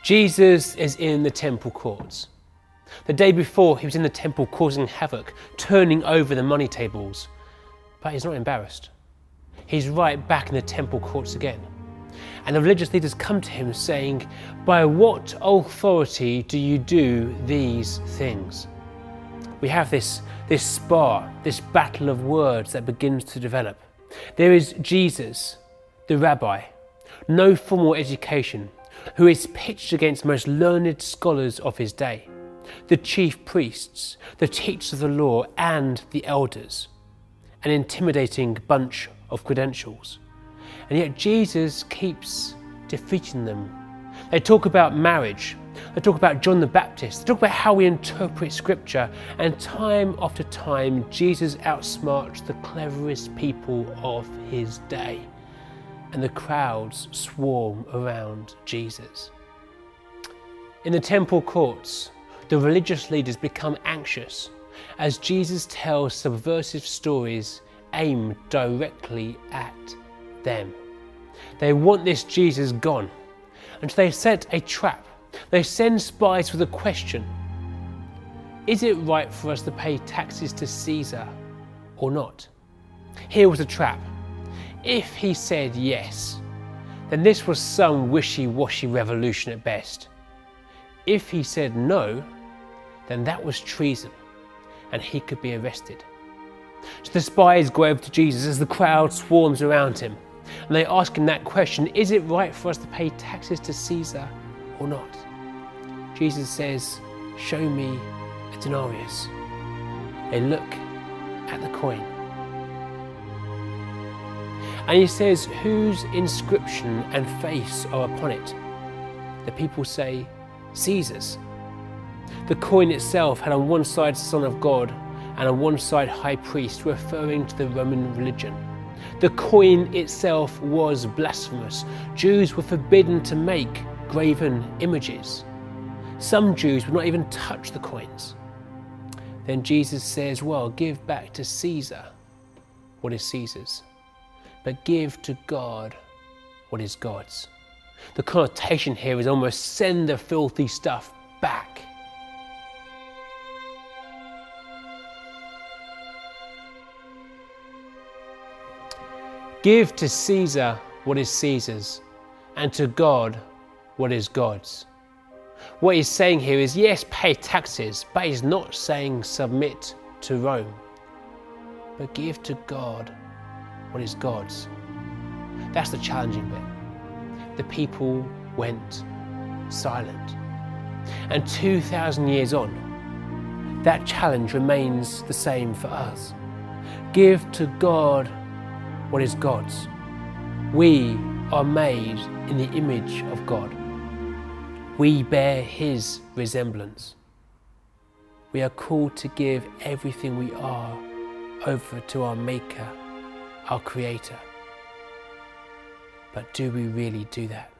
Jesus is in the temple courts. The day before, he was in the temple causing havoc, turning over the money tables. But he's not embarrassed. He's right back in the temple courts again. And the religious leaders come to him saying, "By what authority do you do these things?" We have this spar, this battle of words that begins to develop. There is Jesus, the rabbi, no formal education, who is pitched against the most learned scholars of his day, the chief priests, the teachers of the law, and the elders. An intimidating bunch of credentials. And yet Jesus keeps defeating them. They talk about marriage, they talk about John the Baptist, they talk about how we interpret scripture, and time after time Jesus outsmarts the cleverest people of his day. And the crowds swarm around Jesus. In the temple courts, the religious leaders become anxious as Jesus tells subversive stories aimed directly at them. They want this Jesus gone, and so they set a trap. They send spies with a question: is it right for us to pay taxes to Caesar or not? Here was the trap. If he said yes, then this was some wishy-washy revolution at best. If he said no, then that was treason, and he could be arrested. So the spies go over to Jesus as the crowd swarms around him, and they ask him that question: is it right for us to pay taxes to Caesar or not? Jesus says, "Show me a denarius." They look at the coin. And he says, "Whose inscription and face are upon it?" The people say, "Caesar's." The coin itself had on one side Son of God and on one side High Priest, referring to the Roman religion. The coin itself was blasphemous. Jews were forbidden to make graven images. Some Jews would not even touch the coins. Then Jesus says, "Well, give back to Caesar what is Caesar's, but give to God what is God's." The connotation here is almost send the filthy stuff back. Give to Caesar what is Caesar's, and to God what is God's. What he's saying here is, yes, pay taxes, but he's not saying submit to Rome. But give to God what is God's. That's the challenging bit. The people went silent. And 2,000 years on, that challenge remains the same for us. Give to God what is God's. We are made in the image of God. We bear his resemblance. We are called to give everything we are over to our Maker, our Creator. But do we really do that?